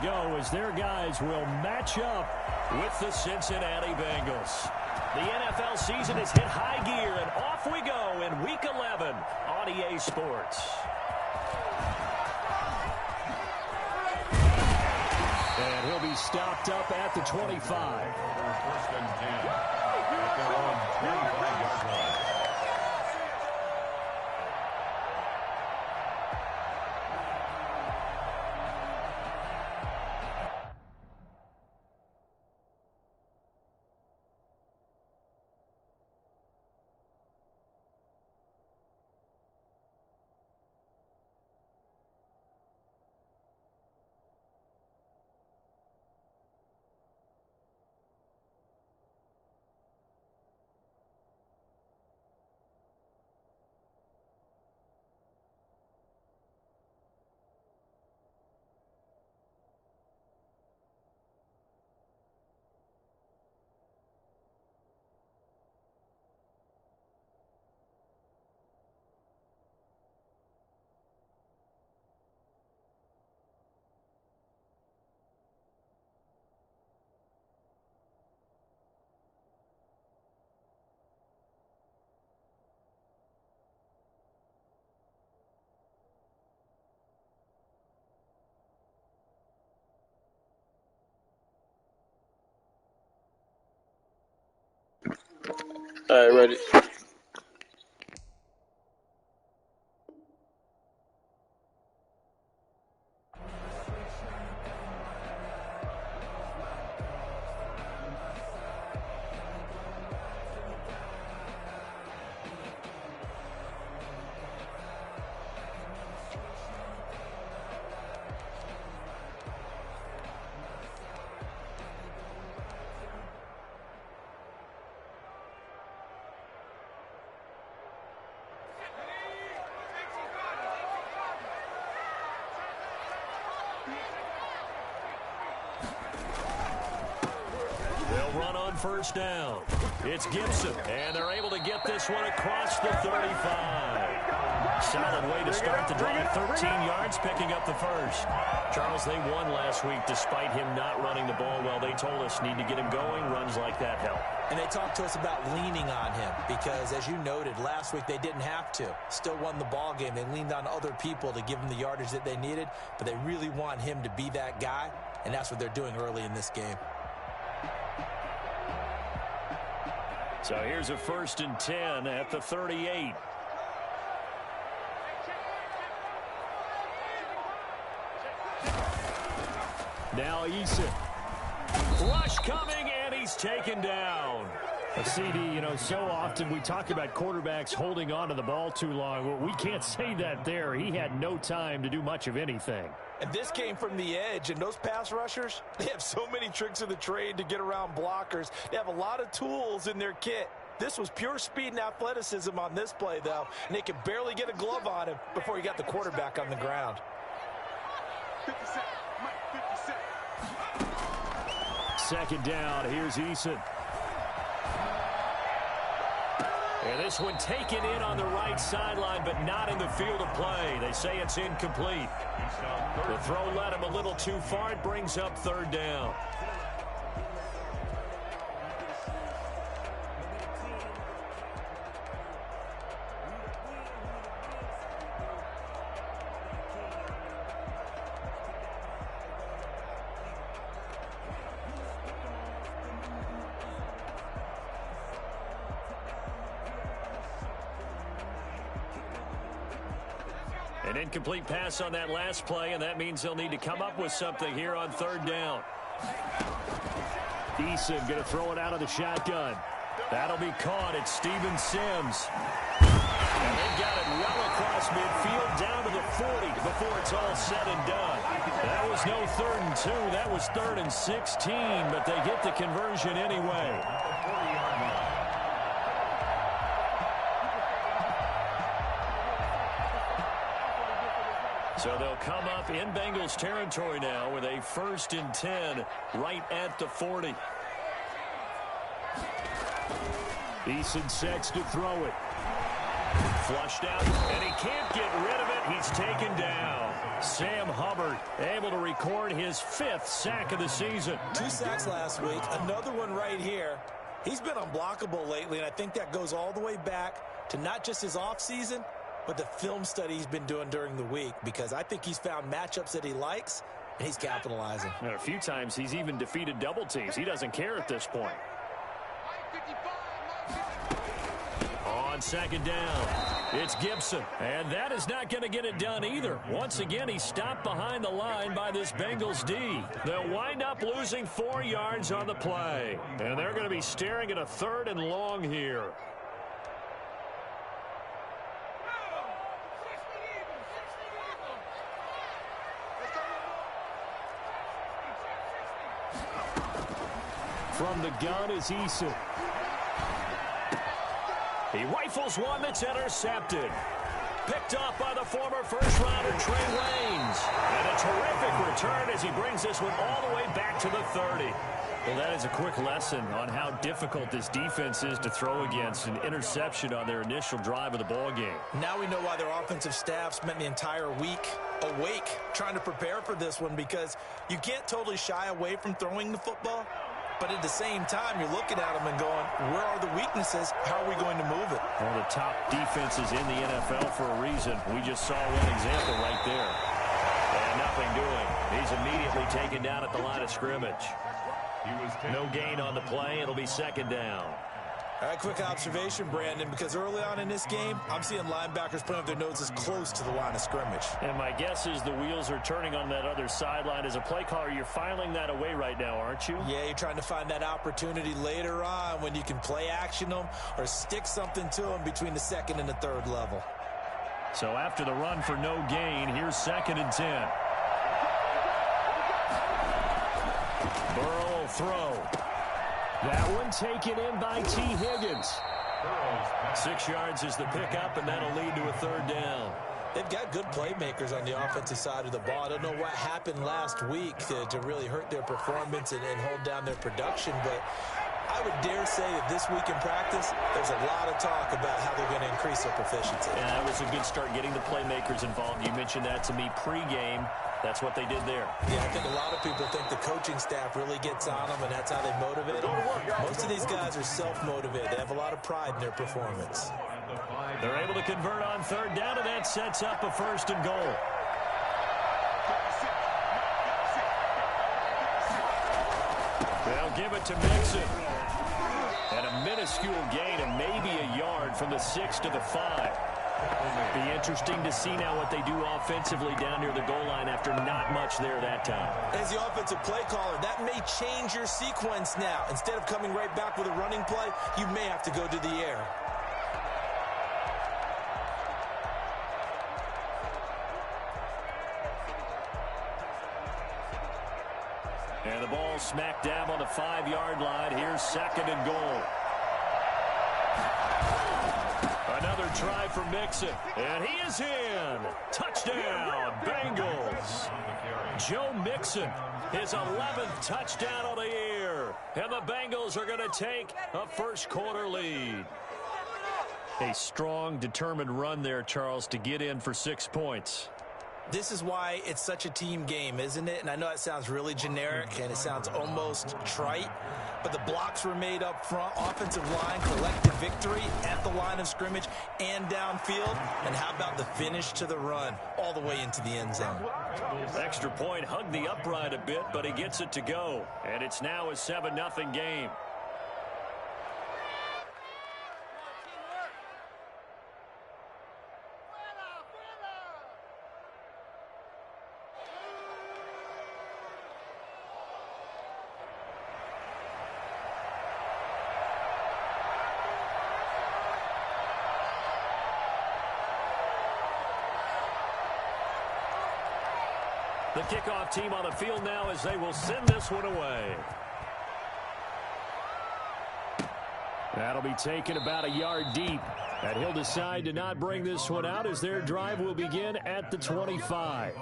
go as their guys will match up with the Cincinnati Bengals. The NFL season has hit high gear, and off we go in Week 11 on EA Sports. And he'll be stopped up at the 25. First and 10. At their own 25-yard line. All right, ready. First down. It's Gibson, and they're able to get this one across the 35. Solid way to start the drive. 13 yards, picking up the first. Charles, they won last week despite him not running the ball well. They told us need to get him going. Runs like that help. And they talked to us about leaning on him because, as you noted, last week they didn't have to. Still won the ball game. They leaned on other people to give them the yardage that they needed, but they really want him to be that guy, and that's what they're doing early in this game. So here's a 1st and 10 at the 38. Now Eason. Rush coming, and he's taken down. A CD, you know, so often we talk about quarterbacks holding on to the ball too long. Well, we can't say that there. He had no time to do much of anything. And this came from the edge, and those pass rushers, they have so many tricks of the trade to get around blockers. They have a lot of tools in their kit. This was pure speed and athleticism on this play, though, and they could barely get a glove on him before he got the quarterback on the ground. 50 Second down, here's Eason. And this one taken in on the right sideline, but not in the field of play. They say it's incomplete. The throw led him a little too far. It brings up 3rd down. An incomplete pass on that last play, and that means they'll need to come up with something here on 3rd down. Eason going to throw it out of the shotgun. That'll be caught. It's Steven Sims. And they've got it well across midfield down to the 40 before it's all said and done. That was no 3rd and 2. That was 3rd and 16, but they get the conversion anyway. So they'll come up in Bengals territory now with a 1st and 10 right at the 40. Eason sets to throw it. Flushed out, and he can't get rid of it. He's taken down. Sam Hubbard able to record his 5th sack of the season. 2 sacks last week, another one right here. He's been unblockable lately, and I think that goes all the way back to not just his offseason, but the film study he's been doing during the week, because I think he's found matchups that he likes, and he's capitalizing. And a few times he's even defeated double teams. He doesn't care at this point. On second down, it's Gibson. And that is not going to get it done either. Once again, he's stopped behind the line by this Bengals D. They'll wind up losing 4 yards on the play. And they're going to be staring at a 3rd and long here. From the gun is Eason. He rifles one that's intercepted. Picked off by the former first-rounder Trey Waynes. And a terrific return as he brings this one all the way back to the 30. Well, that is a quick lesson on how difficult this defense is to throw against. An interception on their initial drive of the ballgame. Now we know why their offensive staff spent the entire week awake trying to prepare for this one, because you can't totally shy away from throwing the football. But at the same time, you're looking at them and going, where are the weaknesses? How are we going to move it? One of the top defenses in the NFL for a reason. We just saw one example right there. And nothing doing. He's immediately taken down at the line of scrimmage. No gain on the play. It'll be second down. All right, quick observation, Brandon, because early on in this game, I'm seeing linebackers putting up their noses close to the line of scrimmage. And my guess is the wheels are turning on that other sideline. As a play caller, you're filing that away right now, aren't you? Yeah, you're trying to find that opportunity later on when you can play action them or stick something to them between the 2nd and the 3rd level. So after the run for no gain, here's 2nd and 10. Burrow will throw. That one taken in by T. Higgins. 6 yards is the pickup, and that'll lead to a 3rd down. They've got good playmakers on the offensive side of the ball. I don't know what happened last week to really hurt their performance and hold down their production, but I would dare say that this week in practice, there's a lot of talk about how they're going to increase their proficiency. And that was a good start getting the playmakers involved. You mentioned that to me pregame. That's what they did there. Yeah, I think a lot of people think the coaching staff really gets on them, and that's how they motivate them. Most of these guys are self-motivated. They have a lot of pride in their performance. They're able to convert on 3rd down, and that sets up a 1st and goal. They'll give it to Mixon. And a minuscule gain of maybe a yard from the 6 to the 5. Be interesting to see now what they do offensively down near the goal line after not much there that time. As the offensive play caller, that may change your sequence now. Instead of coming right back with a running play, you may have to go to the air. And the ball smack dab on the 5-yard line. Here's 2nd and goal. Another try for Mixon. And he is in. Touchdown, Bengals. Joe Mixon, his 11th touchdown of the year. And the Bengals are going to take a first-quarter lead. A strong, determined run there, Charles, to get in for 6 points. This is why it's such a team game, isn't it? And I know it sounds really generic and it sounds almost trite, but the blocks were made up front. Offensive line collected victory at the line of scrimmage and downfield. And how about the finish to the run all the way into the end zone? Extra point hugged the upright a bit, but he gets it to go. And it's now a 7-0 game. The kickoff team on the field now as they will send this one away. That'll be taken about a yard deep. And he'll decide to not bring this one out as their drive will begin at the 25.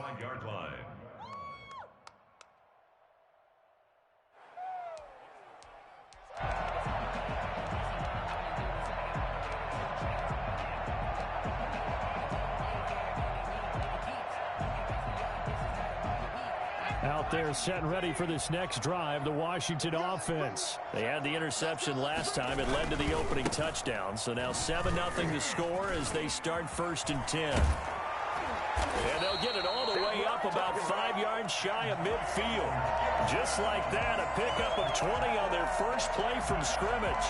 out there setting ready for this next drive, the Washington offense. They had the interception last time. It led to the opening touchdown. So now 7-0 to score as they start 1st and 10. And they'll get it all the way up about 5 yards shy of midfield. Just like that, a pickup of 20 on their first play from scrimmage.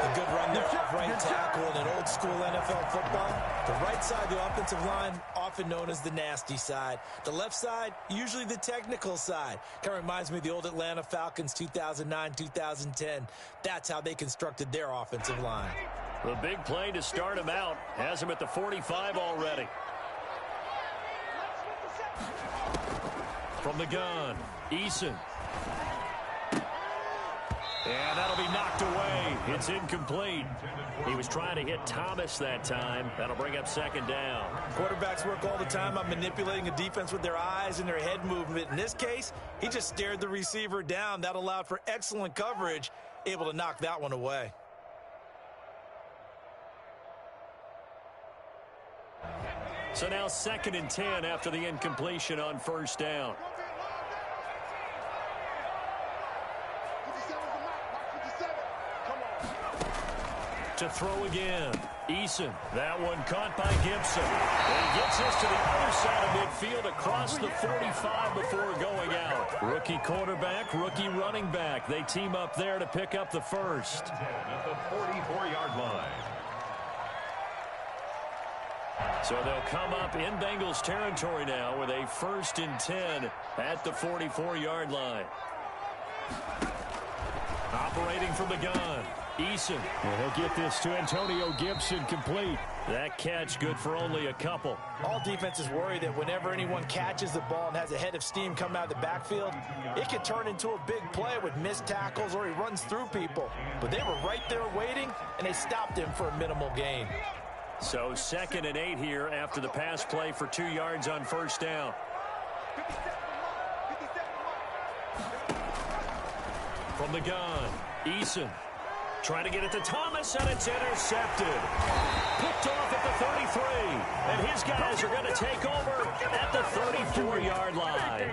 A good run there off right tackle in an old-school NFL football. The right side of the offensive line, often known as the nasty side. The left side, usually the technical side. Kind of reminds me of the old Atlanta Falcons 2009-2010. That's how they constructed their offensive line. The big play to start him out has him at the 45 already. From the gun, Eason. And that'll be knocked away. It's incomplete. He was trying to hit Thomas that time. That'll bring up 2nd down. Quarterbacks work all the time on manipulating a defense with their eyes and their head movement. In this case, he just stared the receiver down. That allowed for excellent coverage, able to knock that one away. So now 2nd and 10 after the incompletion on 1st down. To throw again. Eason. That one caught by Gibson. And he gets us to the other side of midfield across the 45 before going out. Rookie quarterback, rookie running back. They team up there to pick up the first. At the 44-yard line. So they'll come up in Bengals territory now with a 1st and 10 at the 44-yard line. Operating from the gun. Eason. And he'll get this to Antonio Gibson complete. That catch good for only a couple. All defenses worry that whenever anyone catches the ball and has a head of steam coming out of the backfield, it could turn into a big play with missed tackles or he runs through people. But they were right there waiting, and they stopped him for a minimal gain. So 2nd and 8 here after the pass play for 2 yards on 1st down. From the gun, Eason. Trying to get it to Thomas, and it's intercepted. Picked off at the 33. And his guys are going to take over at the 34-yard line.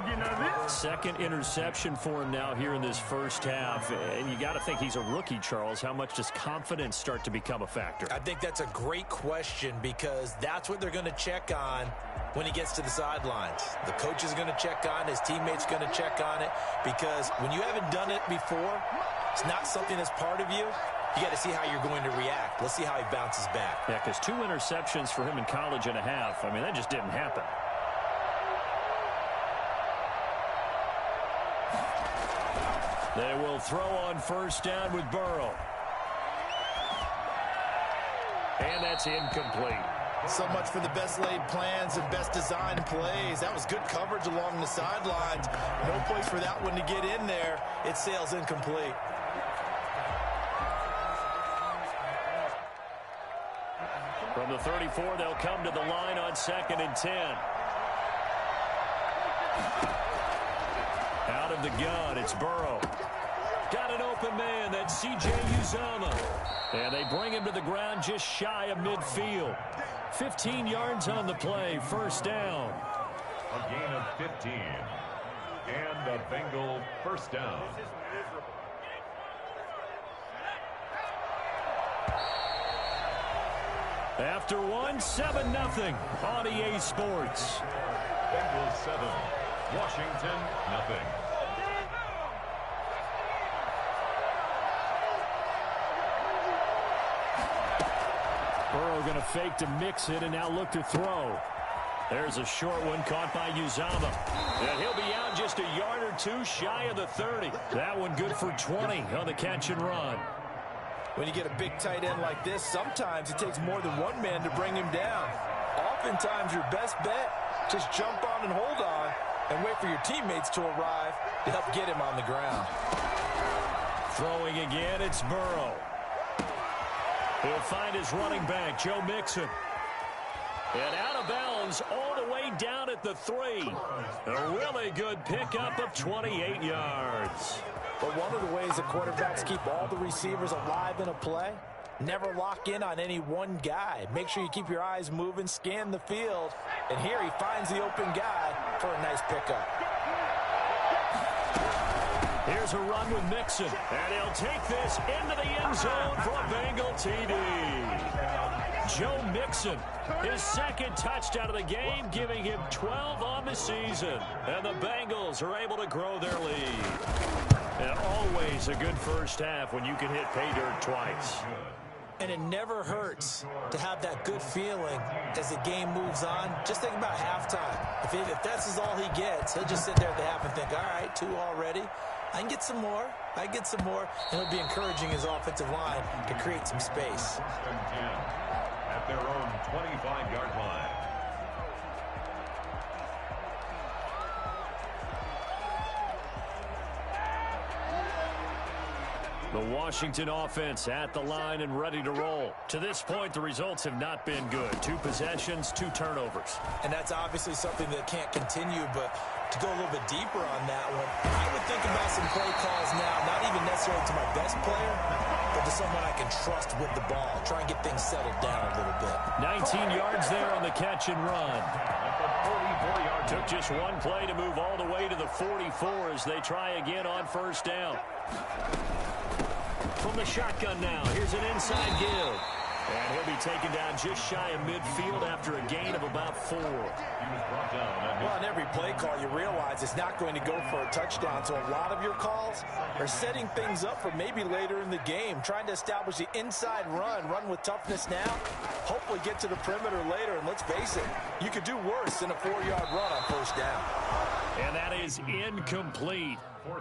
2nd interception for him now here in this first half. And you got to think he's a rookie, Charles. How much does confidence start to become a factor? I think that's a great question because that's what they're going to check on when he gets to the sidelines. The coach is going to check on, his teammates going to check on it, because when you haven't done it before, it's not something that's part of you. You got to see how you're going to react. Let's see how he bounces back. Yeah, because 2 interceptions for him in college and a half. I mean, that just didn't happen. They will throw on 1st down with Burrow. And that's incomplete. So much for the best laid plans and best designed plays. That was good coverage along the sidelines. No place for that one to get in there. It sails incomplete. From the 34, they'll come to the line on 2nd and 10. Out of the gun, it's Burrow. Got an open man, that's C.J. Uzomah. And they bring him to the ground just shy of midfield. 15 yards on the play, 1st down. A gain of 15. And a Bengal 1st down. After 7-0 on EA Sports. Bengals 7, Washington 0. Burrow going to fake to mix it and now look to throw. There's a short one caught by Uzomah. And he'll be out just a yard or 2 shy of the 30. That one good for 20 on the catch and run. When you get a big tight end like this, sometimes it takes more than one man to bring him down. Oftentimes, your best bet, just jump on and hold on and wait for your teammates to arrive to help get him on the ground. Throwing again, it's Burrow. He'll find his running back, Joe Mixon. And out of bounds all the way down at the 3. A really good pickup of 28 yards. But one of the ways the quarterbacks keep all the receivers alive in a play, never lock in on any one guy. Make sure you keep your eyes moving, scan the field. And here he finds the open guy for a nice pickup. Here's a run with Mixon, and he'll take this into the end zone for a Bengal TD. Joe Mixon, his second touchdown of the game, giving him 12 on the season. And the Bengals are able to grow their lead. And always a good first half when you can hit pay dirt twice. And it never hurts to have that good feeling as the game moves on. Just think about halftime. If that's all he gets, he'll just sit there at the half and think, all right, 2 already. I can get some more. I can get some more. And he'll be encouraging his offensive line to create some space. At their own 25-yard line. The Washington offense at the line and ready to roll. To this point, the results have not been good. 2 possessions, 2 turnovers. And that's obviously something that can't continue, but to go a little bit deeper on that one, I would think about some play calls now, not even necessarily to my best player, but to someone I can trust with the ball. Try and get things settled down a little bit. 19 yards there on the catch and run. Took just 1 play to move all the way to the 44 as they try again on first down. From the shotgun now, here's an inside give. And he'll be taken down just shy of midfield after a gain of about 4. Well, on every play call, you realize it's not going to go for a touchdown. So a lot of your calls are setting things up for maybe later in the game, trying to establish the inside run with toughness now, hopefully get to the perimeter later. And let's face it, you could do worse than a 4-yard run on first down. And that is incomplete.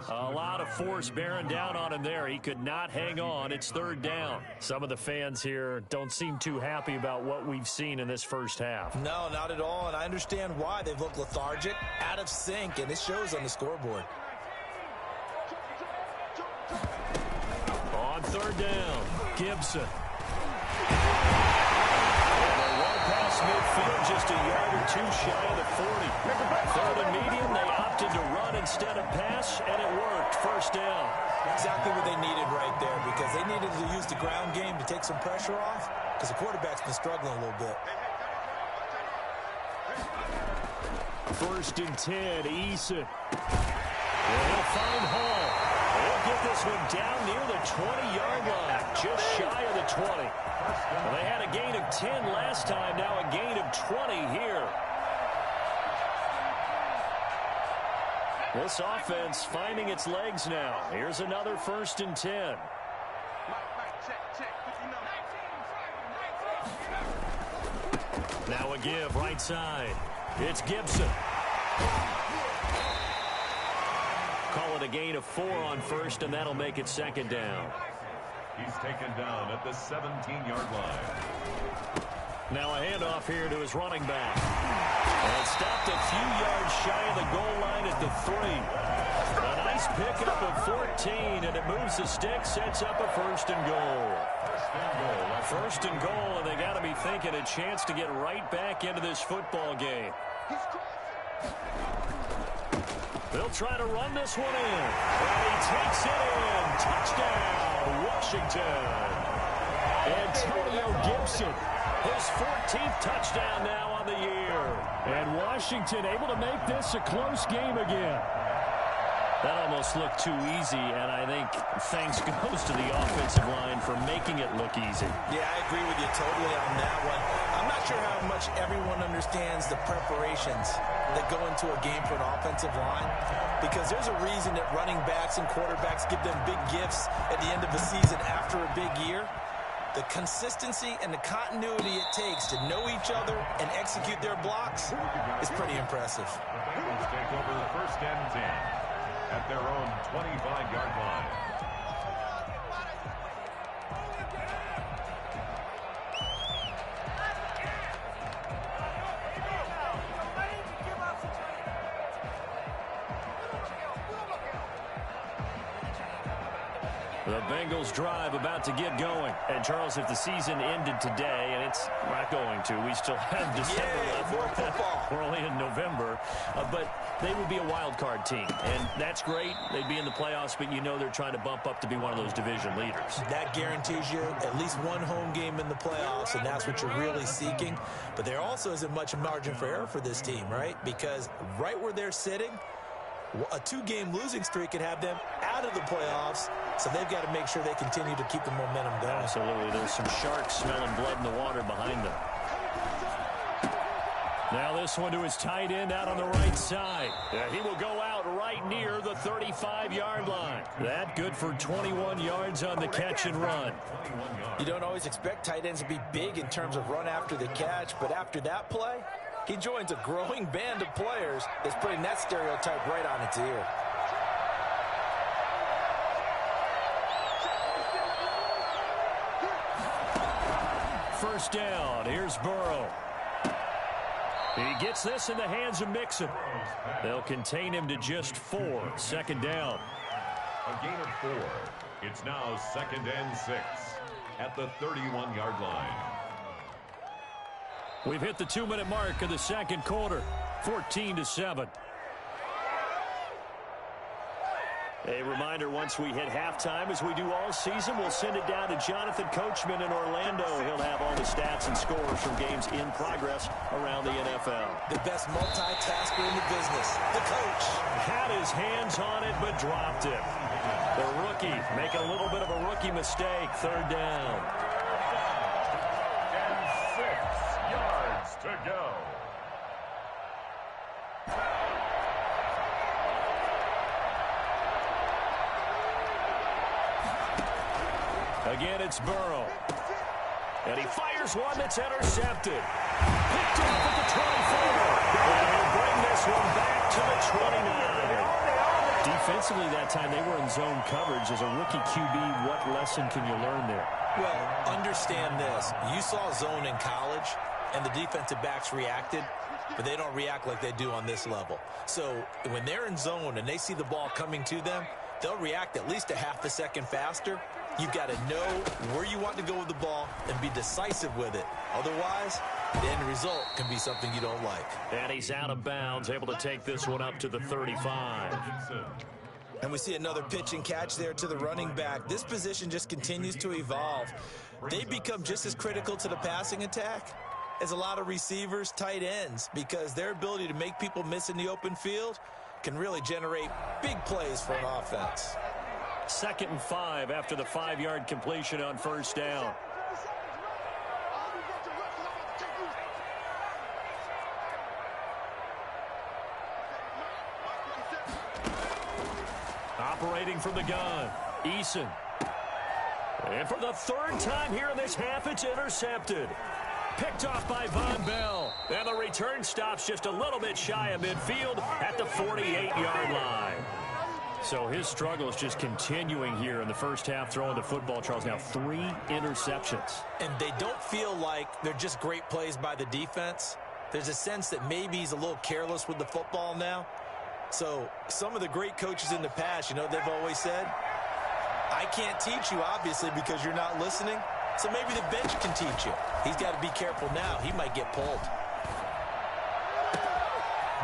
A lot of force bearing down on him there. He could not hang on. It's 3rd down. Some of the fans here don't seem too happy about what we've seen in this first half. No, not at all, and I understand why. They've looked lethargic, out of sync, and it shows on the scoreboard. On 3rd down, Gibson. Past midfield, just a yard or 2 shy of the 40. 3rd and medium, they opted to run instead of pass, and it worked. First down. Exactly what they needed right there, because they needed to use the ground game to take some pressure off, because the quarterback's been struggling a little bit. 1st and 10, Eason. He'll find Hall. They'll get this one down near the 20-yard line, just shy of the 20. Well, they had a gain of 10 last time, now a gain of 20 here. This offense finding its legs now. Here's another 1st and 10. Now a give right side. It's Gibson. Call it a gain of 4 on 1st, and that'll make it 2nd down. He's taken down at the 17-yard line. Now a handoff here to his running back. And stopped a few yards shy of the goal line at the 3. A nice pickup of 14, and it moves the stick, sets up a 1st and goal. 1st and goal, and they got to be thinking a chance to get right back into this football game. They'll try to run this one in. And he takes it in. Touchdown, Washington. Antonio Gibson, his 14th touchdown now on the year. And Washington able to make this a close game again. That almost looked too easy, and I think thanks goes to the offensive line for making it look easy. Yeah, I agree with you totally on that one. I'm not sure how much everyone understands the preparations that go into a game for an offensive line, because there's a reason that running backs and quarterbacks give them big gifts at the end of the season after a big year. The consistency and the continuity it takes to know each other and execute their blocks is pretty impressive. The Bengals take over the 1st and 10 at their own 25-yard line. The Bengals drive about to get going. And, Charles, if the season ended today, and it's not going to, we still have December left. More football. We're only in November. But they would be a wild card team. And that's great. They'd be in the playoffs, but you know they're trying to bump up to be one of those division leaders. That guarantees you at least one home game in the playoffs, and that's what you're really seeking. But there also isn't much margin for error for this team, right? Because right where they're sitting, A 2-game losing streak could have them out of the playoffs, so they've got to make sure they continue to keep the momentum going. Absolutely. There's some sharks smelling blood in the water behind them. Now this one to his tight end out on the right side. He will go out right near the 35-yard line. That good for 21 yards on the catch and run. You don't always expect tight ends to be big in terms of run after the catch, but after that play, he joins a growing band of players that's putting that stereotype right on its ear. First down. Here's Burrow. He gets this in the hands of Mixon. They'll contain him to just 4. Second down. A gain of 4. It's now 2nd and 6 at the 31-yard line. We've hit the 2-minute mark of the second quarter. 14-7. A reminder, once we hit halftime, as we do all season, we'll send it down to Jonathan Coachman in Orlando. He'll have all the stats and scores from games in progress around the NFL. The best multitasker in the business, the coach. Had his hands on it, but dropped it. The rookie making a little bit of a rookie mistake. Third down. And 6 yards to go. Again, it's Burrow. And he fires one that's intercepted. Picked off at the 24. And he'll bring this one back to the 29. Defensively that time, they were in zone coverage. As a rookie QB, what lesson can you learn there? Well, understand this. You saw zone in college, and the defensive backs reacted, but they don't react like they do on this level. So when they're in zone and they see the ball coming to them, they'll react at least a half a second faster. You've got to know where you want to go with the ball and be decisive with it. Otherwise, the end result can be something you don't like. And he's out of bounds, able to take this one up to the 35. And we see another pitch and catch there to the running back. This position just continues to evolve. They become just as critical to the passing attack as a lot of receivers, tight ends, because their ability to make people miss in the open field can really generate big plays for an offense. 2nd and 5 after the 5-yard completion on first down. Operating from the gun, Eason. And for the 3rd time here in this half, it's intercepted. Picked off by Von Bell. And the return stops just a little bit shy of midfield at the 48-yard line. So his struggle is just continuing here in the first half, throwing the football, Charles. Now 3 interceptions. And they don't feel like they're just great plays by the defense. There's a sense that maybe he's a little careless with the football now. So some of the great coaches in the past, you know, they've always said, I can't teach you, obviously, because you're not listening. So maybe the bench can teach you. He's got to be careful now. He might get pulled.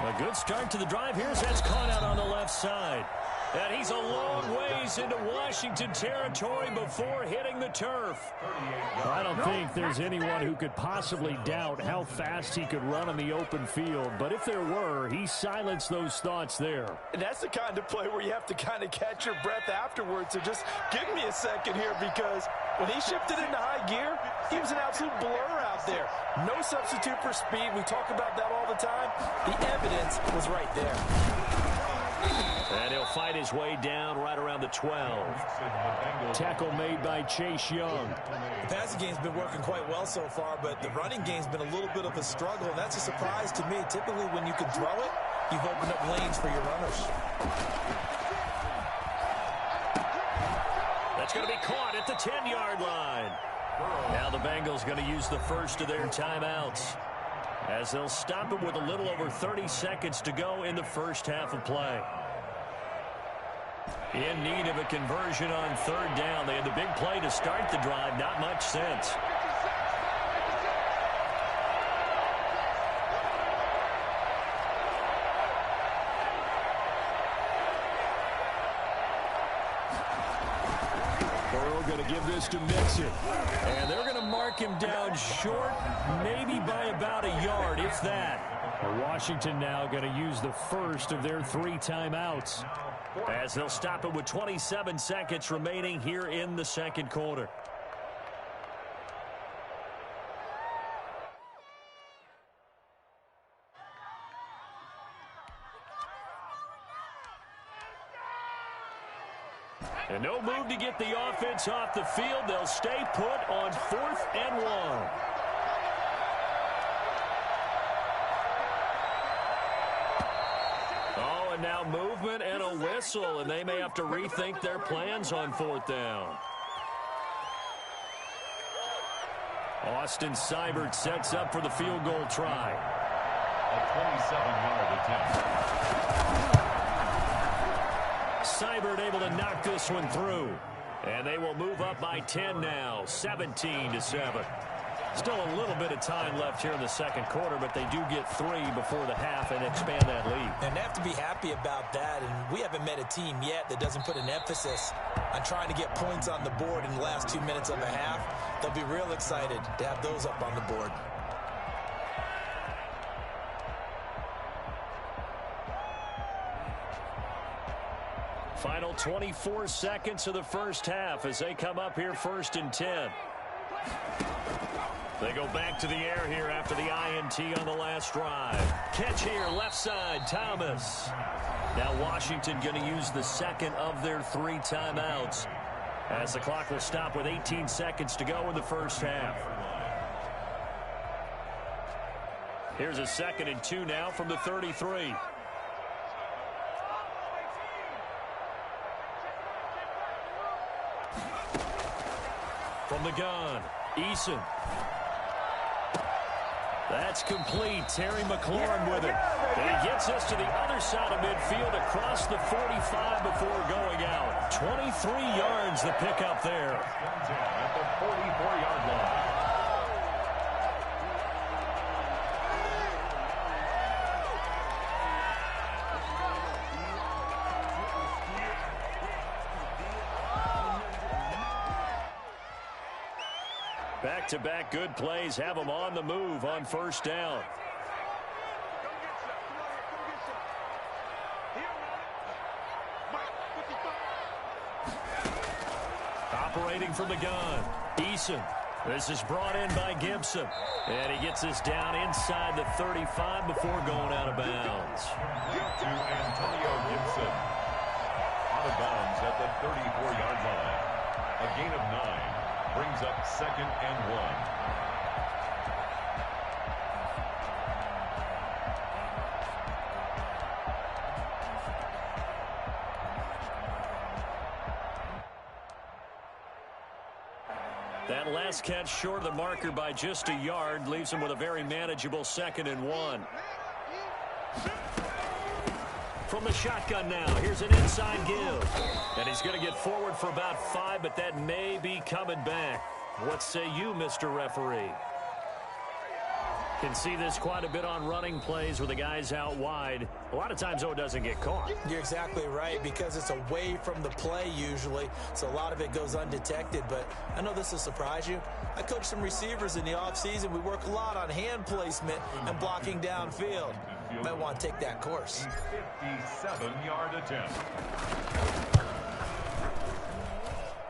A good start to the drive here as that's caught out on the left side. And he's a long ways into Washington territory before hitting the turf. I don't think there's anyone who could possibly doubt how fast he could run on the open field. But if there were, he silenced those thoughts there. And that's the kind of play where you have to kind of catch your breath afterwards. So just give me a second here, because when he shifted into high gear, he was an absolute blur out there. No substitute for speed. We talk about that all the time. The evidence was right there. And he'll fight his way down right around the 12. Tackle made by Chase Young. The passing game's been working quite well so far, but the running game's been a little bit of a struggle, and that's a surprise to me. Typically, when you can throw it, you've opened up lanes for your runners. That's going to be caught at the 10-yard line. Now the Bengals going to use the first of their timeouts, as they'll stop it with a little over 30 seconds to go in the first half of play. In need of a conversion on 3rd down. They had the big play to start the drive. Not much sense. Burrow going to give this to Mixon. And they're going to mark him down short, maybe by about a yard, if that. Well, Washington now going to use the first of their 3 timeouts, as they'll stop it with 27 seconds remaining here in the second quarter. And no move to get the offense off the field. They'll stay put on 4th and 1. Oh, and now movement and a whistle, and they may have to rethink their plans on 4th down. Austin Seibert sets up for the field goal try. A 27-yard attempt. Seibert able to knock this one through. And they will move up by 10 now, 17-7. Still a little bit of time left here in the second quarter, but they do get 3 before the half and expand that lead. And they have to be happy about that, and we haven't met a team yet that doesn't put an emphasis on trying to get points on the board in the last 2 minutes of a half. They'll be real excited to have those up on the board. Final 24 seconds of the first half as they come up here 1st and 10. They go back to the air here after the INT on the last drive. Catch here, left side, Thomas. Now Washington going to use the second of their 3 timeouts, as the clock will stop with 18 seconds to go in the first half. Here's a 2nd and 2 now from the 33. From the gun, Eason. That's complete. Terry McLaurin with it. And he gets us to the other side of midfield across the 45 before going out. 23 yards the pickup there. At the 44-yard line. Back-to-back good plays have them on the move on 1st down. Operating from the gun, Eason. This is brought in by Gibson. And he gets us down inside the 35 before going out of bounds. To Antonio Gibson. Out of bounds at the 34-yard line. A gain of 9. Brings up 2nd and 1. That last catch short of the marker by just a yard leaves him with a very manageable 2nd and 1. From the shotgun now, here's an inside give. And he's going to get forward for about 5, but that may be coming back. What say you, Mr. Referee? Can see this quite a bit on running plays with the guys out wide. A lot of times, though, it doesn't get caught. You're exactly right, because it's away from the play usually, so a lot of it goes undetected. But I know this will surprise you. I coach some receivers in the offseason. We work a lot on hand placement and blocking downfield. You might want to take that course. 57-yard attempt.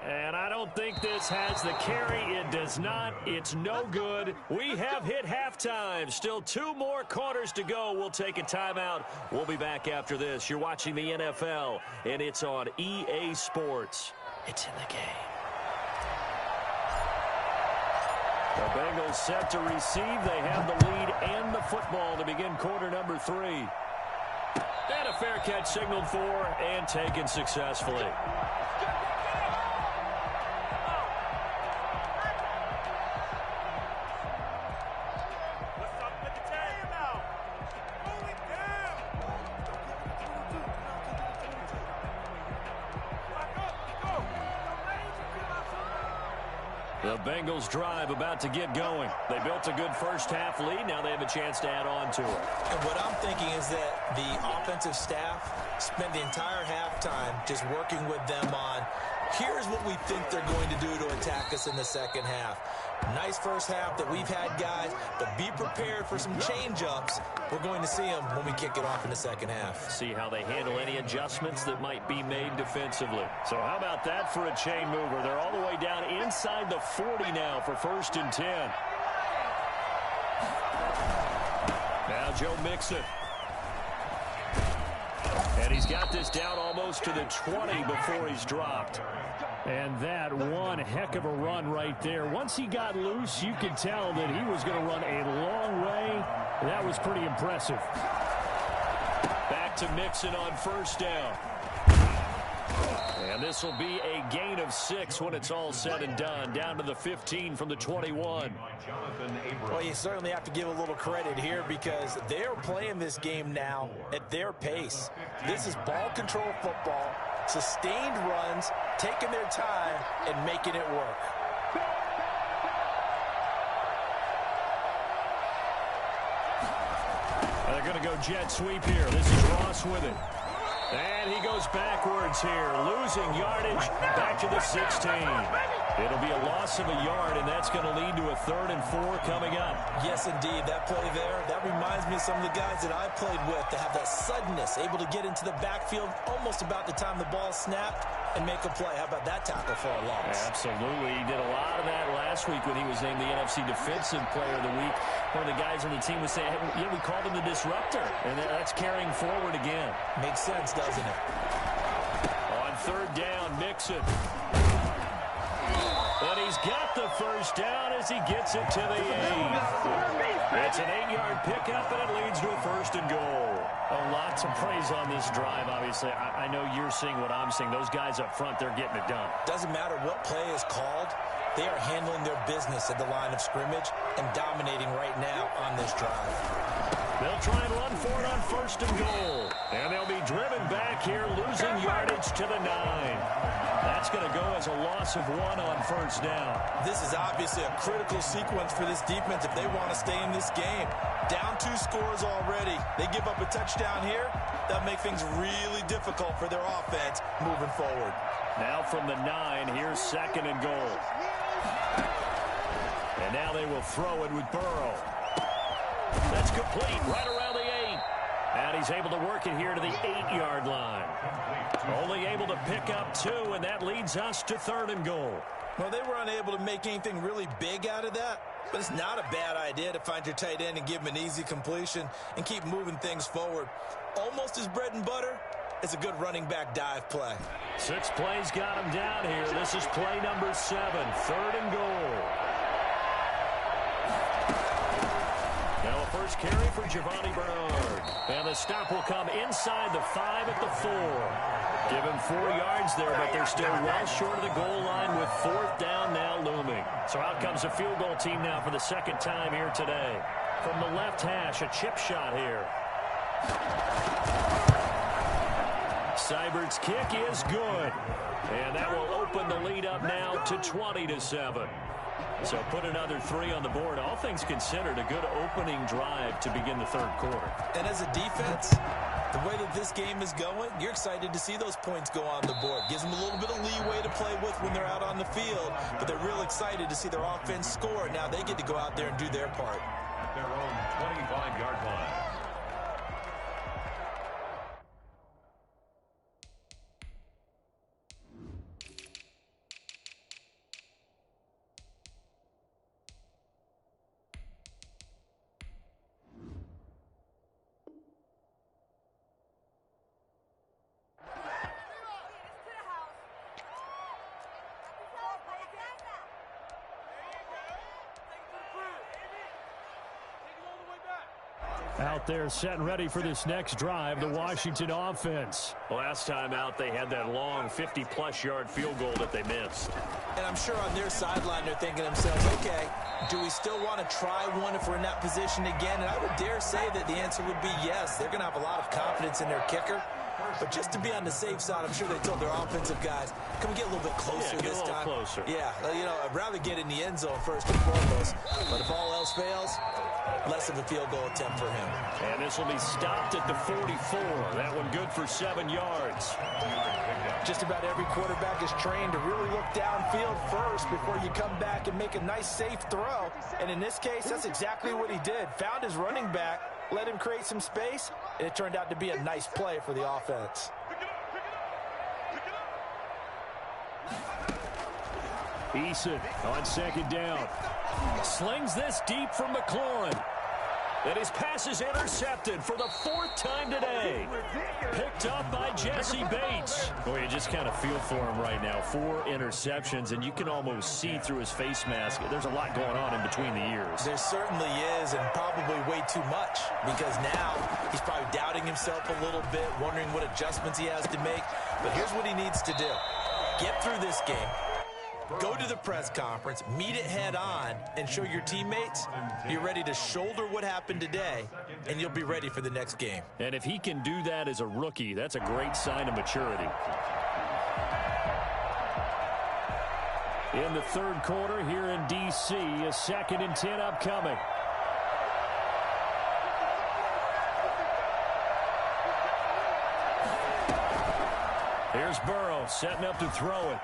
And I don't think this has the carry. It does not. It's no good. We have hit halftime. Still 2 more quarters to go. We'll take a timeout. We'll be back after this. You're watching the NFL, and it's on EA Sports. It's in the game. The Bengals set to receive. They have the lead and the football to begin quarter number 3. And a fair catch signaled for and taken successfully. The Bengals drive about to get going. They built a good first half lead. Now they have a chance to add on to it. And what I'm thinking is that the offensive staff spent the entire halftime just working with them on Here's what we think they're going to do to attack us in the second half. Nice first half that we've had, guys, but be prepared for some change-ups. We're going to see them when we kick it off in the second half. See how they handle any adjustments that might be made defensively. So how about that for a chain mover? They're all the way down inside the 40 now for 1st and 10. Now Joe Mixon. And he's got this down almost to the 20 before he's dropped. And that one heck of a run right there. Once he got loose, you could tell that he was going to run a long way. That was pretty impressive. Back to Mixon on 1st down. And this will be a gain of 6 when it's all said and done. Down to the 15 from the 21. Well, you certainly have to give a little credit here because they're playing this game now at their pace. This is ball control football, sustained runs, taking their time, and making it work. They're going to go jet sweep here. This is Ross with it. And he goes backwards here, losing yardage back to the 16. It'll be a loss of a yard, and that's going to lead to a 3rd and 4 coming up. Yes, indeed. That play there, that reminds me of some of the guys that I played with that have that suddenness, able to get into the backfield almost about the time the ball snapped and make a play. How about that tackle for a loss? Absolutely. He did a lot of that last week when he was named the NFC Defensive Player of the Week. One of the guys on the team was saying, hey, yeah, we called him the disruptor, and that's carrying forward again. Makes sense, doesn't it? On 3rd down, Mixon. And he's got the 1st down as he gets it to the 8. It's an 8-yard pickup, and it leads to a 1st and goal. Lots of praise on this drive, obviously. I know you're seeing what I'm seeing. Those guys up front, they're getting it done. Doesn't matter what play is called. They are handling their business at the line of scrimmage and dominating right now on this drive. They'll try and run for it on 1st and goal. And they'll be driven back here, losing yardage to the 9. That's going to go as a loss of 1 on 1st down. This is obviously a critical sequence for this defense if they want to stay in this game. Down 2 scores already. They give up a touchdown here. That'll make things really difficult for their offense moving forward. Now from the 9, here's 2nd and goal. And now they will throw it with Burrow. That's complete right around the 8. And he's able to work it here to the 8-yard line. Only able to pick up 2, and that leads us to 3rd and goal. Well, they were unable to make anything really big out of that, but it's not a bad idea to find your tight end and give him an easy completion and keep moving things forward. Almost his bread and butter. It's a good running back dive play. 6 plays got him down here. This is play number 7, 3rd and goal. Now a first carry for Giovanni Bernard. And the stop will come inside the 5 at the 4. Give him 4 yards there, but they're still well short of the goal line with 4th down now looming. So out comes a field goal team now for the 2nd time here today. From the left hash, a chip shot here. Seibert's kick is good. And that will open the lead up now to 20-7. So put another 3 on the board. All things considered, a good opening drive to begin the 3rd quarter. And as a defense, the way that this game is going, you're excited to see those points go on the board. Gives them a little bit of leeway to play with when they're out on the field, but they're real excited to see their offense score. Now they get to go out there and do their part. At their own 25-yard line. Out there set and ready for this next drive, the Washington offense. Last time out, they had that long 50-plus yard field goal that they missed. And I'm sure on their sideline they're thinking to themselves, okay, do we still want to try one if we're in that position again? And I would dare say that the answer would be yes. They're going to have a lot of confidence in their kicker. But just to be on the safe side, I'm sure they told their offensive guys, can we get a little bit closer this time? Closer. Yeah, you know, I'd rather get in the end zone first and foremost. But if all else fails, less of a field goal attempt for him. And this will be stopped at the 44. That one good for 7 yards. Just about every quarterback is trained to really look downfield first before you come back and make a nice, safe throw. And in this case, that's exactly what he did. Found his running back, let him create some space, and it turned out to be a nice play for the offense. Eason on second down. Slings this deep from McLaurin. And his pass is intercepted for the 4th time today. Picked up by Jesse Bates. Boy, you just kind of feel for him right now. 4 interceptions, and you can almost see through his face mask. There's a lot going on in between the ears. There certainly is, and probably way too much, because now he's probably doubting himself a little bit, wondering what adjustments he has to make. But here's what he needs to do. Get through this game. Go to the press conference, meet it head on, and show your teammates you're ready to shoulder what happened today, and you'll be ready for the next game. And if he can do that as a rookie, that's a great sign of maturity. In the 3rd quarter here in D.C., a 2nd and 10 upcoming. Here's Burrow setting up to throw it.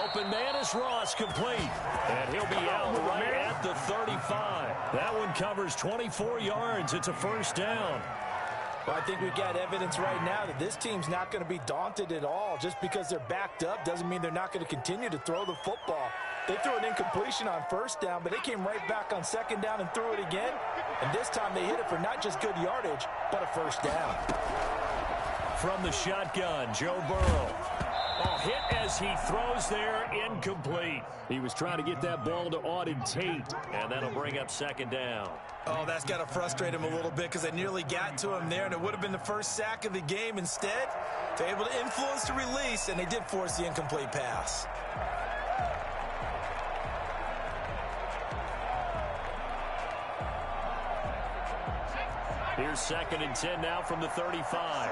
Open man is Ross, complete. And he'll be out right at the 35. That one covers 24 yards. It's a 1st down. Well, I think we've got evidence right now that this team's not going to be daunted at all. Just because they're backed up doesn't mean they're not going to continue to throw the football. They threw an incompletion on 1st down, but they came right back on 2nd down and threw it again. And this time they hit it for not just good yardage, but a 1st down. From the shotgun, Joe Burrow. Oh, hit as he throws there, incomplete. He was trying to get that ball to Auden Tate, and that'll bring up 2nd down. Oh, that's got to frustrate him a little bit because they nearly got to him there, and it would have been the 1st sack of the game. Instead, they're able to influence the release, and they did force the incomplete pass. Here's 2nd and 10 now from the 35.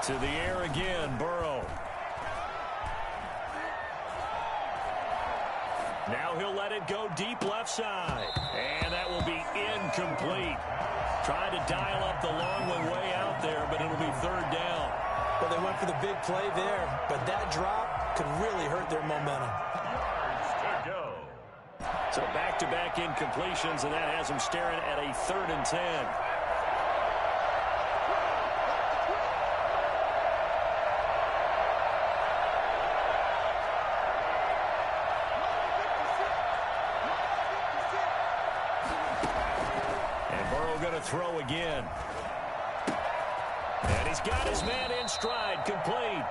To the air again, Burrow. Now he'll let it go deep left side. And that will be incomplete. Trying to dial up the long way out there, but it'll be 3rd down. Well, they went for the big play there, but that drop could really hurt their momentum. So back-to-back incompletions, and that has them staring at a 3rd and 10. Throw again. And he's got his man in stride, complete.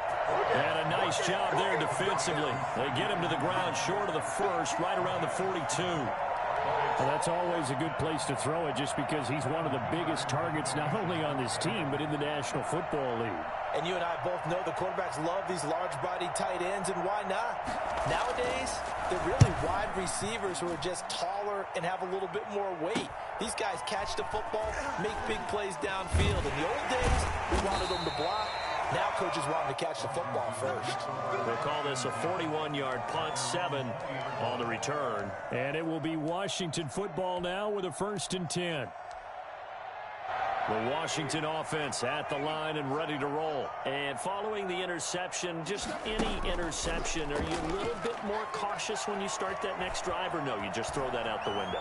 And a nice job there defensively. They get him to the ground short of the 1st, right around the 42. Well, that's always a good place to throw it just because he's one of the biggest targets not only on this team but in the National Football League. And you and I both know the quarterbacks love these large-bodied tight ends, and why not? Nowadays, they're really wide receivers who are just taller and have a little bit more weight. These guys catch the football, make big plays downfield. In the old days, we wanted them to block. Now coaches want them to catch the football first. We'll call this a 41-yard punt, 7 on the return. And it will be Washington football now with a 1st and 10. The Washington offense at the line and ready to roll. And following the interception, just any interception, are you a little bit more cautious when you start that next drive, or no, you just throw that out the window?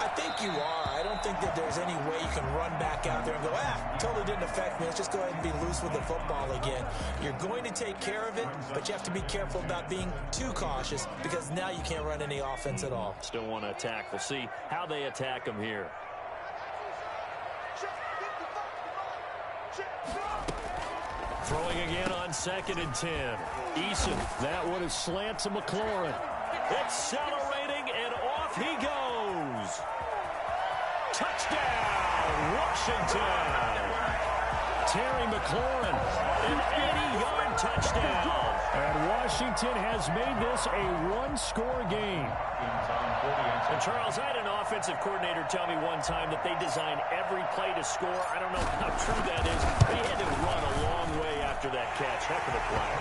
I think you are. I don't think that there's any way you can run back out there and go, totally didn't affect me. Let's just go ahead and be loose with the football again. You're going to take care of it, but you have to be careful about being too cautious because now you can't run any offense at all. Still want to attack. We'll see how they attack them here. Throwing again on 2nd and 10. Eason, that one is slant to McLaurin. Accelerating, and off he goes. Touchdown, Washington. Terry McLaurin, an 80-yard touchdown. And Washington has made this a one-score game. And Charles, I had an offensive coordinator tell me one time that they design every play to score. I don't know how true that is, but he had to run a long way after that catch. Heck of a play.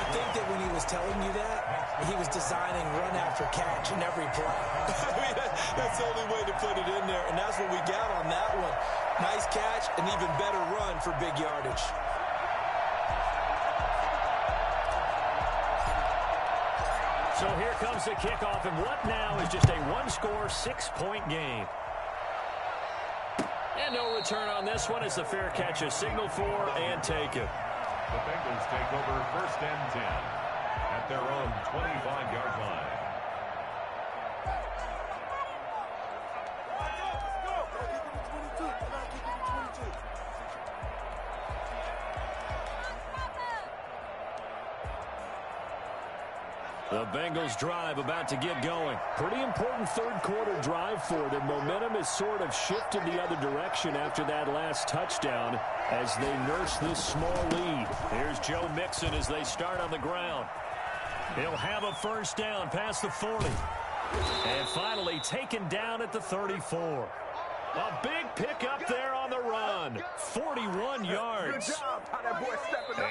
I think that when he was telling you that, he was designing run after catch in every play. I mean, that's the only way to put it in there, and that's what we got on that one. Nice catch, and even better run for big yardage. So here comes the kickoff, and what now is just a one-score, 6-point game. And no return on this one as the fair catch is signaled for and taken. The Bengals take over 1st and 10 at their own 25-yard line. The Bengals drive about to get going. Pretty important third-quarter drive for them. Momentum has sort of shifted the other direction after that last touchdown as they nurse this small lead. Here's Joe Mixon as they start on the ground. He'll have a first down past the 40. And finally taken down at the 34. A big pickup there on the run. 41 yards.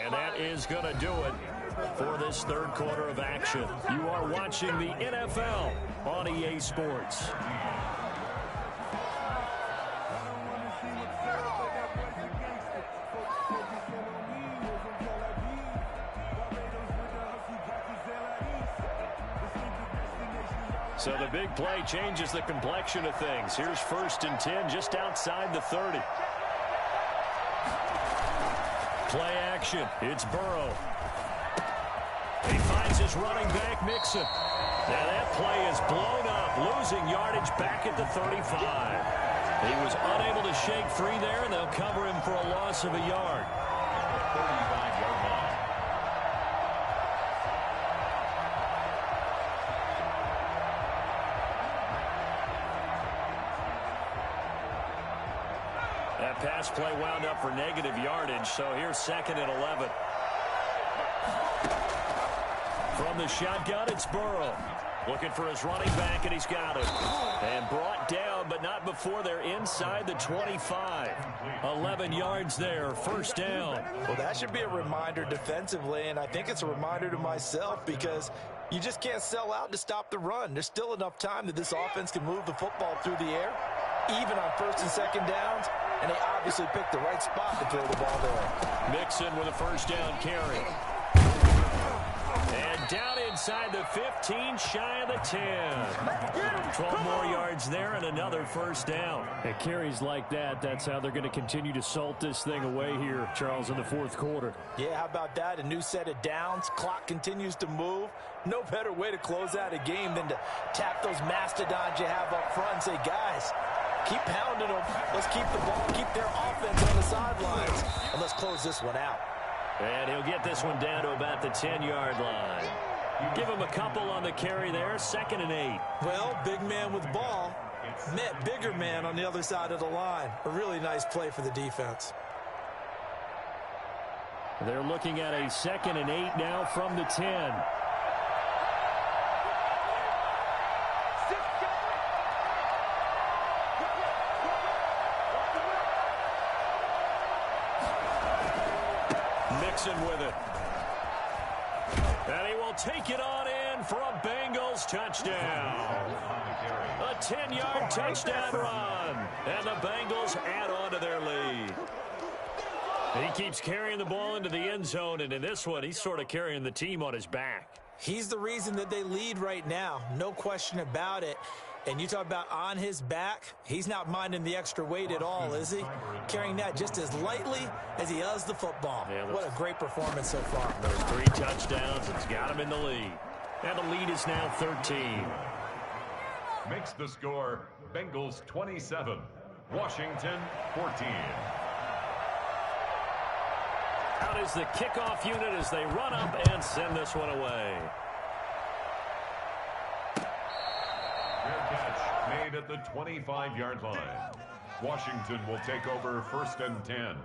And that is going to do it for this third quarter of action. You are watching the NFL on EA Sports. So the big play changes the complexion of things. Here's 1st and 10 just outside the 30. Play action. It's Burrow. He finds his running back, Mixon. Now that play is blown up, losing yardage back at the 35. He was unable to shake free there, and they'll cover him for a loss of a yard. 35-yard line. That pass play wound up for negative yardage, so here's 2nd and 11. From the shotgun, it's Burrow. Looking for his running back, and he's got it. And brought down, but not before they're inside the 25. 11 yards there, 1st down. Well, that should be a reminder defensively, and I think it's a reminder to myself because you just can't sell out to stop the run. There's still enough time that this offense can move the football through the air, even on 1st and 2nd downs, and they obviously picked the right spot to throw the ball there. Mixon with a 1st down carry. And down inside the 15, shy of the 10. 12 more yards there and another 1st down. At carries like that, that's how they're going to continue to salt this thing away here, Charles, in the 4th quarter. Yeah, how about that? A new set of downs. Clock continues to move. No better way to close out a game than to tap those mastodons you have up front and say, guys, keep pounding them. Let's keep the ball, keep their offense on the sidelines, and let's close this one out. And he'll get this one down to about the 10-yard line. Give him a couple on the carry there, 2nd and 8. Well, big man with ball met bigger man on the other side of the line. A really nice play for the defense. They're looking at a 2nd and 8 now from the 10. Mixon with it. And he will take it on in for a Bengals touchdown. A 10-yard touchdown run. And the Bengals add on to their lead. He keeps carrying the ball into the end zone, and in this one, he's sort of carrying the team on his back. He's the reason that they lead right now. No question about it. And you talk about on his back, he's not minding the extra weight at all, is he? Carrying that just as lightly as he does the football. Yeah, what a great performance so far. Those 3 touchdowns, it's got him in the lead. And the lead is now 13. Makes the score Bengals 27, Washington 14. Out is the kickoff unit as they run up and send this one away. Fair catch made at the 25-yard line. Washington will take over 1st and 10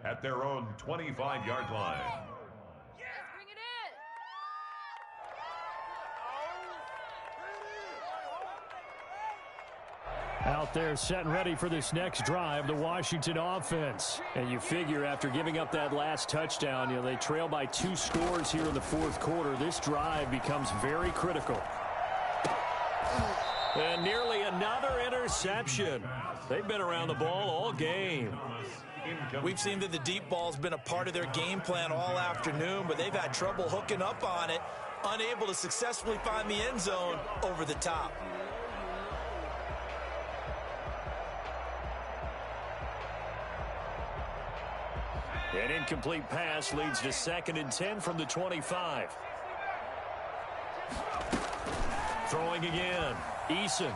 at their own 25-yard line. Bring it in. Out there set and ready for this next drive, the Washington offense. And you figure after giving up that last touchdown, they trail by 2 scores here in the fourth quarter. This drive becomes very critical. And nearly another interception. They've been around the ball all game. We've seen that the deep ball's been a part of their game plan all afternoon, but they've had trouble hooking up on it, unable to successfully find the end zone over the top. An incomplete pass leads to 2nd and 10 from the 25. Throwing again. Eason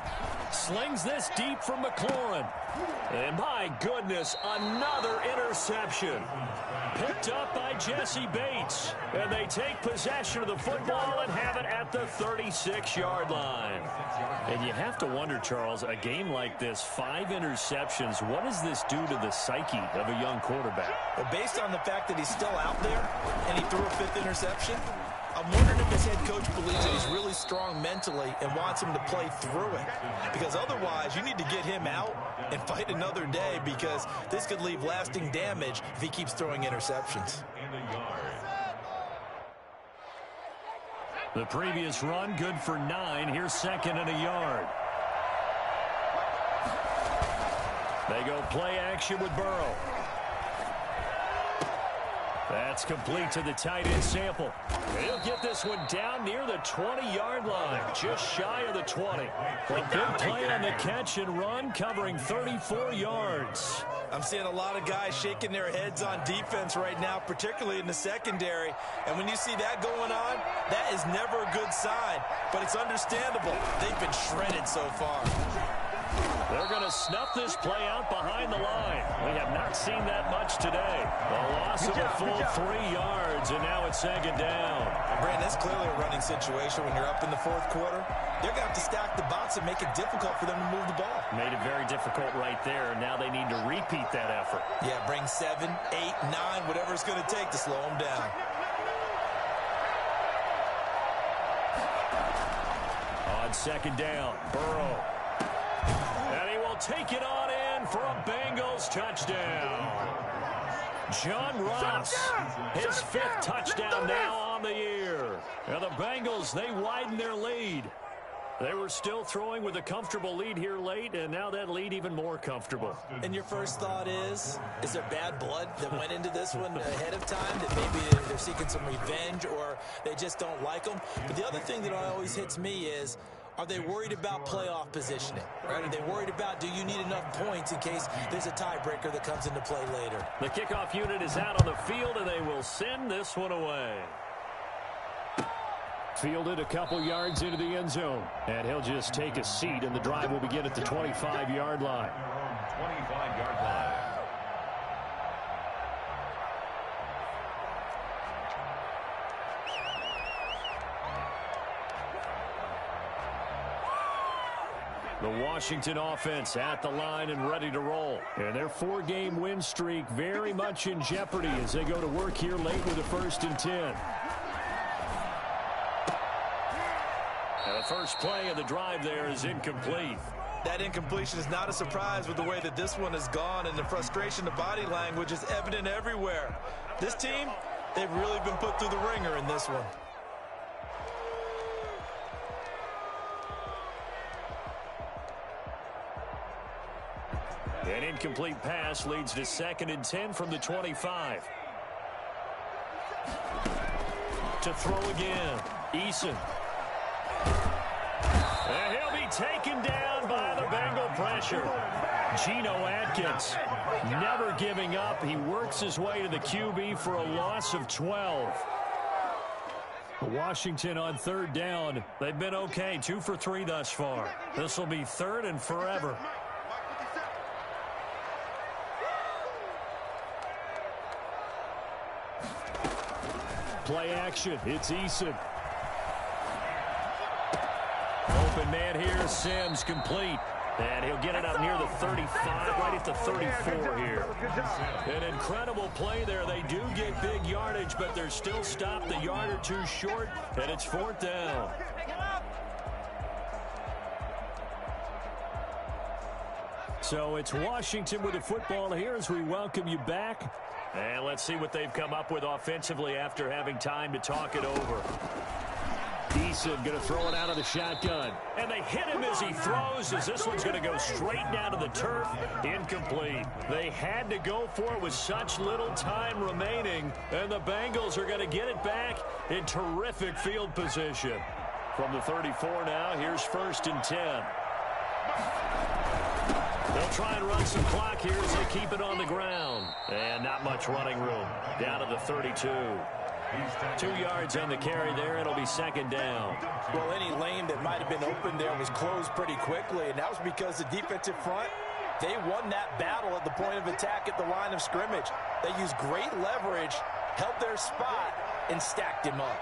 slings this deep from McLaurin. And my goodness, another interception. Picked up by Jesse Bates. And they take possession of the football and have it at the 36-yard line. And you have to wonder, Charles, a game like this, 5 interceptions, what does this do to the psyche of a young quarterback? Well, based on the fact that he's still out there and he threw a 5th interception, I'm wondering if his head coach believes that he's really strong mentally and wants him to play through it. Because otherwise, you need to get him out and fight another day, because this could leave lasting damage if he keeps throwing interceptions. The previous run, good for 9. Here's 2nd and a yard. They go play action with Burrow. That's complete to the tight end Sample. He'll get this one down near the 20-yard line, just shy of the 20. A big play on the catch and run, covering 34 yards. I'm seeing a lot of guys shaking their heads on defense right now, particularly in the secondary. And when you see that going on, that is never a good sign. But it's understandable. They've been shredded so far. They're going to snuff this play out behind the line. We have not seen that much today. A loss of a full 3 yards, and now it's 2nd down. Brandon, that's clearly a running situation when you're up in the fourth quarter. They're going to have to stack the box and make it difficult for them to move the ball. Made it very difficult right there, and now they need to repeat that effort. Yeah, bring 7, 8, 9, whatever it's going to take to slow them down. On 2nd down, Burrow. And he will take it on in for a Bengals touchdown. John Ross, his 5th touchdown now on the year. And the Bengals, they widen their lead. They were still throwing with a comfortable lead here late, and now that lead even more comfortable. And your first thought is there bad blood that went into this one ahead of time, that maybe they're seeking some revenge or they just don't like them? But the other thing that always hits me is, are they worried about playoff positioning? Right? Are they worried about, do you need enough points in case there's a tiebreaker that comes into play later? The kickoff unit is out on the field, and they will send this one away. Fielded a couple yards into the end zone, and he'll just take a seat, and the drive will begin at the 25-yard line. 25-yard line. The Washington offense at the line and ready to roll. And their 4-game win streak very much in jeopardy as they go to work here late with a 1st and 10. And the first play of the drive there is incomplete. That incompletion is not a surprise with the way that this one has gone, and the frustration of body language is evident everywhere. This team, they've really been put through the ringer in this one. An incomplete pass leads to 2nd and 10 from the 25. To throw again, Eason. And he'll be taken down by the Bengal pressure. Geno Atkins never giving up. He works his way to the QB for a loss of 12. Washington on 3rd down. They've been okay, 2 for 3 thus far. This will be 3rd and forever. Play action. It's Eason. Open man here. Sims complete. And he'll get it up near the 35, right at the 34 here. An incredible play there. They do get big yardage, but they're still stopped a yard or two short, and it's 4th down. So it's Washington with the football here as we welcome you back. And let's see what they've come up with offensively after having time to talk it over. Eason going to throw it out of the shotgun. And they hit him as he throws, as this one's going to go straight down to the turf. Incomplete. They had to go for it with such little time remaining. And the Bengals are going to get it back in terrific field position. From the 34 now, here's 1st and 10. They'll try and run some clock here as they keep it on the ground. And not much running room. Down to the 32. 2 yards on the carry there. It'll be 2nd down. Well, any lane that might have been open there was closed pretty quickly, and that was because the defensive front, they won that battle at the point of attack at the line of scrimmage. They used great leverage, held their spot, and stacked him up.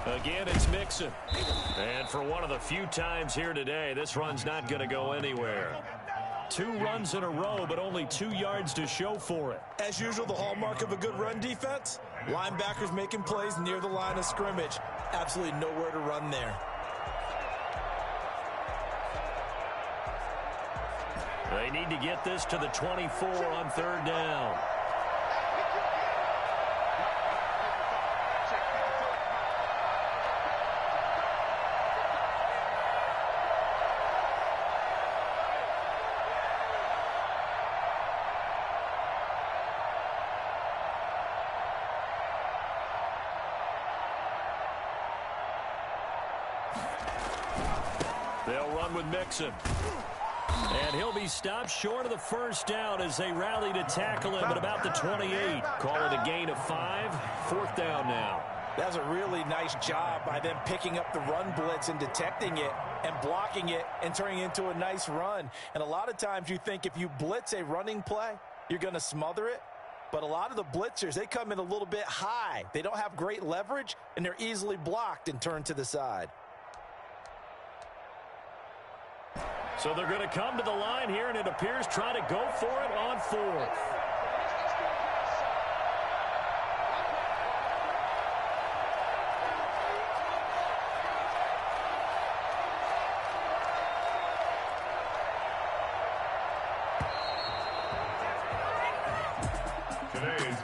Again, it's Mixon. And for one of the few times here today, this run's not going to go anywhere. 2 runs in a row, but only 2 yards to show for it. As usual, the hallmark of a good run defense, linebackers making plays near the line of scrimmage. Absolutely nowhere to run there. They need to get this to the 24 on 3rd down. They'll run with Mixon. And he'll be stopped short of the 1st down as they rally to tackle him at about the 28. Call it a gain of 5. 4th down now. That was a really nice job by them picking up the run blitz and detecting it and blocking it and turning it into a nice run. And a lot of times you think if you blitz a running play, you're going to smother it. But a lot of the blitzers, they come in a little bit high. They don't have great leverage, and they're easily blocked and turned to the side. So they're going to come to the line here, and it appears try to go for it on 4th.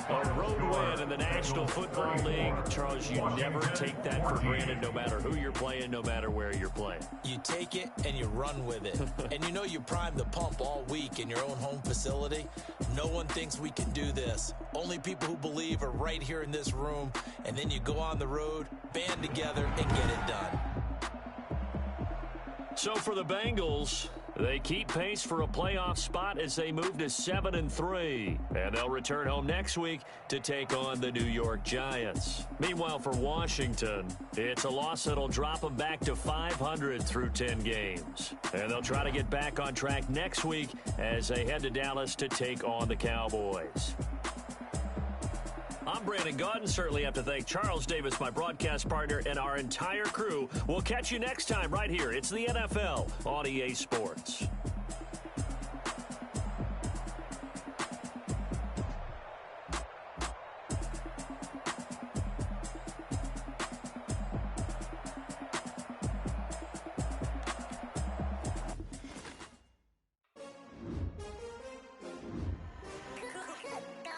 A road win in the National Football League. Charles, you never take that for granted no matter who you're playing, no matter where you're playing. You take it and you run with it. And you know you primed the pump all week in your own home facility. No one thinks we can do this. Only people who believe are right here in this room. And then you go on the road, band together, and get it done. So for the Bengals, they keep pace for a playoff spot as they move to 7-3. And they'll return home next week to take on the New York Giants. Meanwhile, for Washington, it's a loss that'll drop them back to 500 through 10 games. And they'll try to get back on track next week as they head to Dallas to take on the Cowboys. I'm Brandon Gaudin. Certainly have to thank Charles Davis, my broadcast partner, and our entire crew. We'll catch you next time right here. It's the NFL on EA Sports.